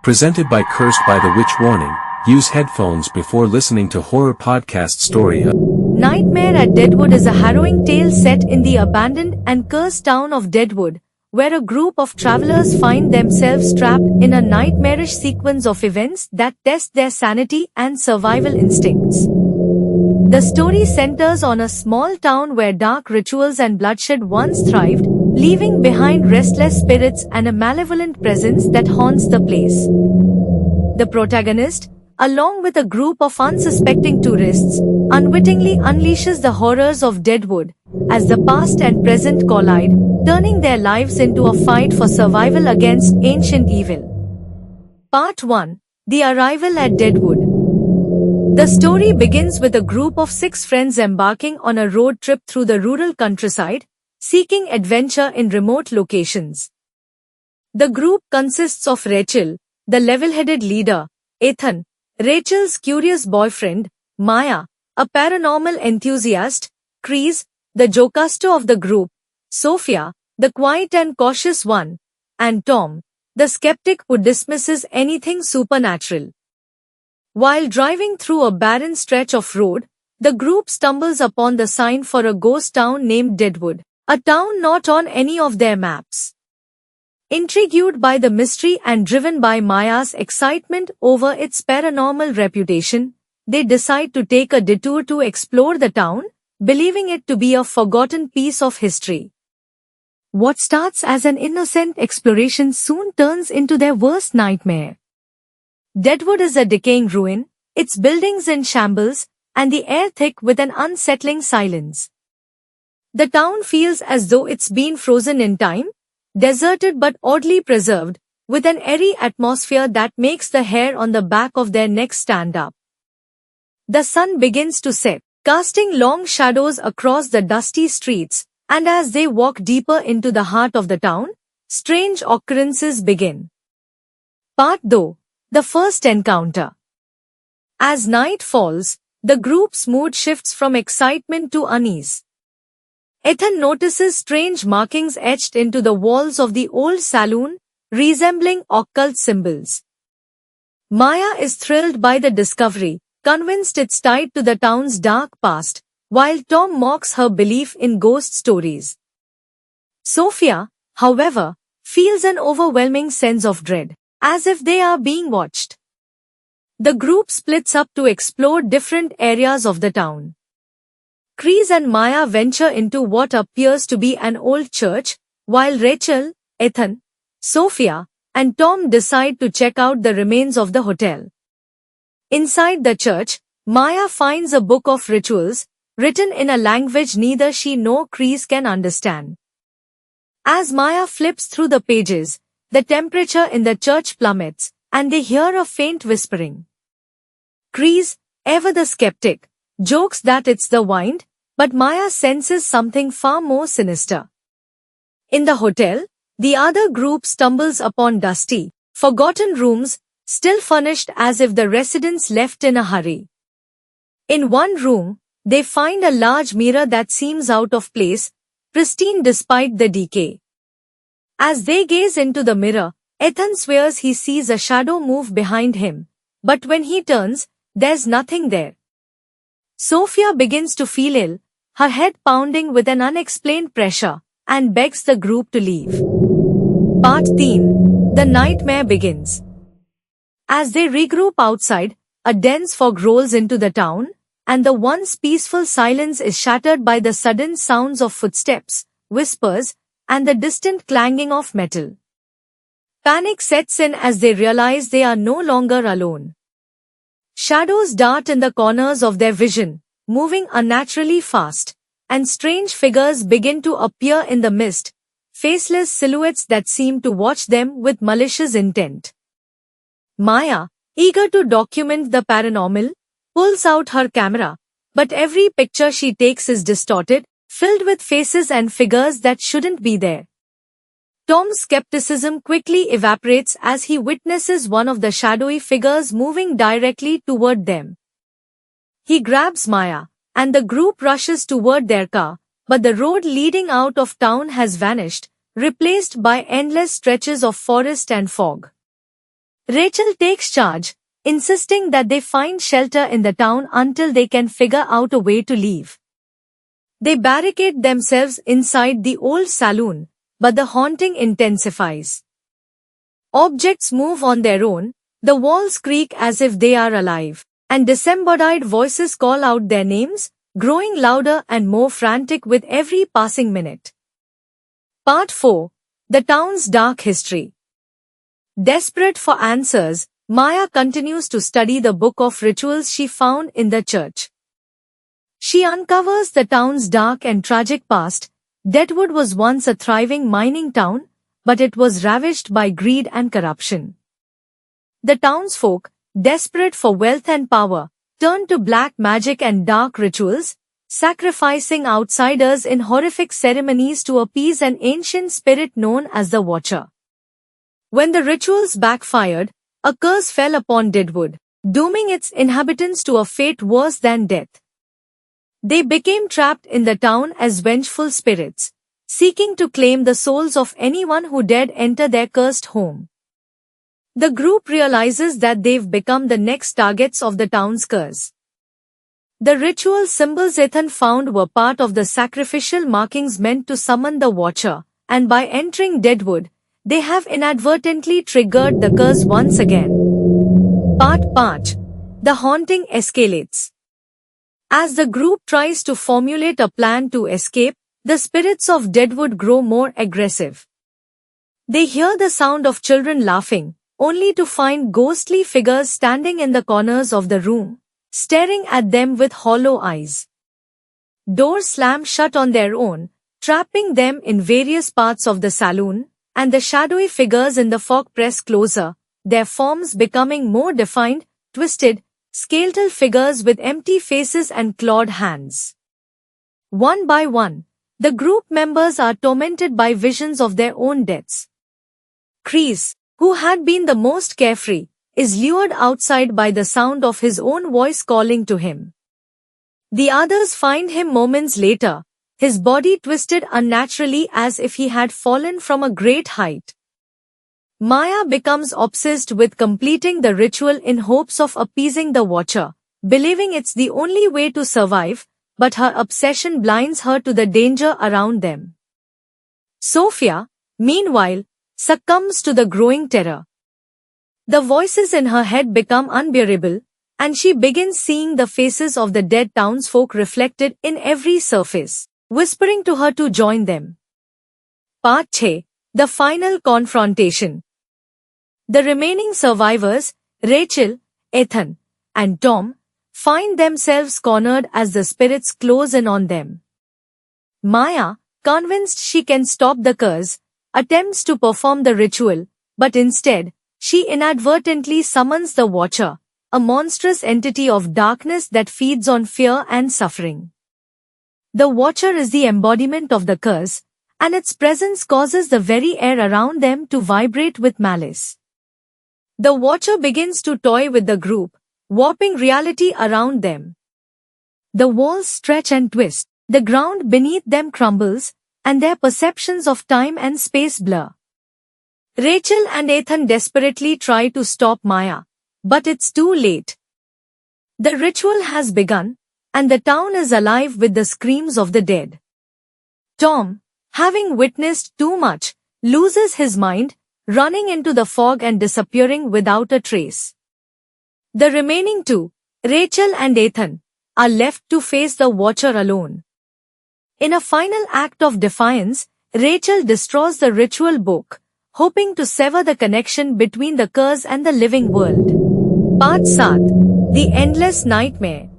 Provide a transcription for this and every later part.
Presented by Cursed by the Witch. Warning, use headphones before listening to horror podcast story. Nightmare at Deadwood is a harrowing tale set in the abandoned and cursed town of Deadwood, where a group of travelers find themselves trapped in a nightmarish sequence of events that test their sanity and survival instincts. The story centers on a small town where dark rituals and bloodshed once thrived, leaving behind restless spirits and a malevolent presence that haunts the place. The protagonist, along with a group of unsuspecting tourists, unwittingly unleashes the horrors of Deadwood as the past and present collide, turning their lives into a fight for survival against ancient evil. Part 1. The Arrival at Deadwood. The story begins with a group of 6 friends embarking on a road trip through the rural countryside, seeking adventure in remote locations. The group consists of Rachel, the level-headed leader, Ethan, Rachel's curious boyfriend, Maya, a paranormal enthusiast, Chris, the jocasto of the group, Sophia, the quiet and cautious one, and Tom, the skeptic who dismisses anything supernatural. While driving through a barren stretch of road, the group stumbles upon the sign for a ghost town named Deadwood, a town not on any of their maps. Intrigued by the mystery and driven by Maya's excitement over its paranormal reputation, they decide to take a detour to explore the town, believing it to be a forgotten piece of history. What starts as an innocent exploration soon turns into their worst nightmare. Deadwood is a decaying ruin, its buildings in shambles, and the air thick with an unsettling silence. The town feels as though it's been frozen in time, deserted but oddly preserved, with an eerie atmosphere that makes the hair on the back of their necks stand up. The sun begins to set, casting long shadows across the dusty streets, and as they walk deeper into the heart of the town, strange occurrences begin. Part 2. The first encounter. As night falls, the group's mood shifts from excitement to unease. Ethan notices strange markings etched into the walls of the old saloon, resembling occult symbols. Maya is thrilled by the discovery, convinced it's tied to the town's dark past, while Tom mocks her belief in ghost stories. Sophia, however, feels an overwhelming sense of dread, as if they are being watched. The group splits up to explore different areas of the town. Chris and Maya venture into what appears to be an old church, while Rachel, Ethan, Sophia, and Tom decide to check out the remains of the hotel. Inside the church, Maya finds a book of rituals, written in a language neither she nor Chris can understand. As Maya flips through the pages, the temperature in the church plummets, and they hear a faint whispering. Chris, ever the skeptic, jokes that it's the wind, but Maya senses something far more sinister. In the hotel, the other group stumbles upon dusty, forgotten rooms, still furnished as if the residents left in a hurry. In one room, they find a large mirror that seems out of place, pristine despite the decay. As they gaze into the mirror, Ethan swears he sees a shadow move behind him, but when he turns, there's nothing there. Sophia begins to feel ill, her head pounding with an unexplained pressure, and begs the group to leave. Part 3. The nightmare begins. As they regroup outside, a dense fog rolls into the town, and the once peaceful silence is shattered by the sudden sounds of footsteps, whispers, and the distant clanging of metal. Panic sets in as they realize they are no longer alone. Shadows dart in the corners of their vision, moving unnaturally fast, and strange figures begin to appear in the mist, faceless silhouettes that seem to watch them with malicious intent. Maya, eager to document the paranormal, pulls out her camera, but every picture she takes is distorted, filled with faces and figures that shouldn't be there. Tom's skepticism quickly evaporates as he witnesses one of the shadowy figures moving directly toward them. He grabs Maya, and the group rushes toward their car, but the road leading out of town has vanished, replaced by endless stretches of forest and fog. Rachel takes charge, insisting that they find shelter in the town until they can figure out a way to leave. They barricade themselves inside the old saloon, but the haunting intensifies. Objects move on their own, the walls creak as if they are alive, and disembodied voices call out their names, growing louder and more frantic with every passing minute. Part 4. The town's dark history. Desperate for answers, Maya continues to study the book of rituals she found in the church. She uncovers the town's dark and tragic past. Deadwood was once a thriving mining town, but it was ravaged by greed and corruption. The townsfolk, desperate for wealth and power, turned to black magic and dark rituals, sacrificing outsiders in horrific ceremonies to appease an ancient spirit known as the Watcher. When the rituals backfired, a curse fell upon Deadwood, dooming its inhabitants to a fate worse than death. They became trapped in the town as vengeful spirits, seeking to claim the souls of anyone who dared enter their cursed home. The group realizes that they've become the next targets of the town's curse. The ritual symbols Ethan found were part of the sacrificial markings meant to summon the Watcher, and by entering Deadwood, they have inadvertently triggered the curse once again. Part 5. The haunting escalates. As the group tries to formulate a plan to escape, the spirits of Deadwood grow more aggressive. They hear the sound of children laughing, only to find ghostly figures standing in the corners of the room, staring at them with hollow eyes. Doors slam shut on their own, trapping them in various parts of the saloon, and the shadowy figures in the fog press closer, their forms becoming more defined, twisted, skeletal figures with empty faces and clawed hands. One by one, the group members are tormented by visions of their own deaths. Chris, who had been the most carefree, is lured outside by the sound of his own voice calling to him. The others find him moments later, his body twisted unnaturally as if he had fallen from a great height. Maya becomes obsessed with completing the ritual in hopes of appeasing the Watcher, believing it's the only way to survive, but her obsession blinds her to the danger around them. Sophia, meanwhile, succumbs to the growing terror. The voices in her head become unbearable, and she begins seeing the faces of the dead townsfolk reflected in every surface, whispering to her to join them. Part 6. The final confrontation. The remaining survivors, Rachel, Ethan, and Tom, find themselves cornered as the spirits close in on them. Maya, convinced she can stop the curse, attempts to perform the ritual, but instead, she inadvertently summons the Watcher, a monstrous entity of darkness that feeds on fear and suffering. The Watcher is the embodiment of the curse, and its presence causes the very air around them to vibrate with malice. The Watcher begins to toy with the group, warping reality around them. The walls stretch and twist, the ground beneath them crumbles, and their perceptions of time and space blur. Rachel and Ethan desperately try to stop Maya, but it's too late. The ritual has begun, and the town is alive with the screams of the dead. Tom, having witnessed too much, loses his mind, running into the fog and disappearing without a trace. The remaining two, Rachel and Ethan, are left to face the Watcher alone. In a final act of defiance, Rachel destroys the ritual book, hoping to sever the connection between the curse and the living world. Part 7. The Endless Nightmare.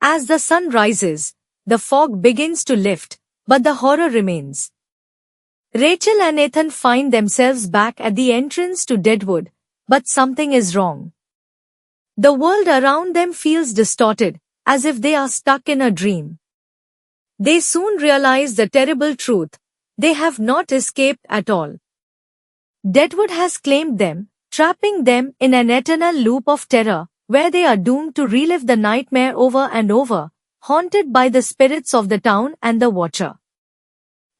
As the sun rises, the fog begins to lift, but the horror remains. Rachel and Ethan find themselves back at the entrance to Deadwood, but something is wrong. The world around them feels distorted, as if they are stuck in a dream. They soon realize the terrible truth: they have not escaped at all. Deadwood has claimed them, trapping them in an eternal loop of terror, where they are doomed to relive the nightmare over and over, haunted by the spirits of the town and the Watcher.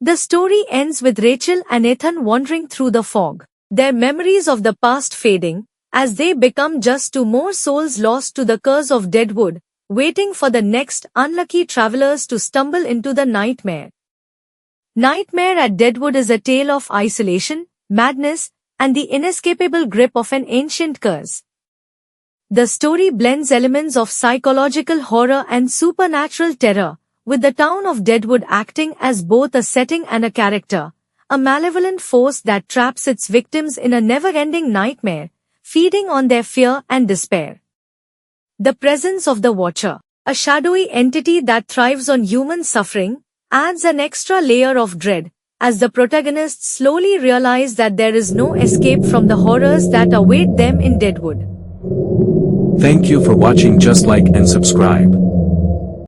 The story ends with Rachel and Ethan wandering through the fog, their memories of the past fading, as they become just two more souls lost to the curse of Deadwood, waiting for the next unlucky travelers to stumble into the nightmare. Nightmare at Deadwood is a tale of isolation, madness, and the inescapable grip of an ancient curse. The story blends elements of psychological horror and supernatural terror, with the town of Deadwood acting as both a setting and a character, a malevolent force that traps its victims in a never-ending nightmare, feeding on their fear and despair. The presence of the Watcher, a shadowy entity that thrives on human suffering, adds an extra layer of dread, as the protagonists slowly realize that there is no escape from the horrors that await them in Deadwood. Thank you for watching. Just like and subscribe.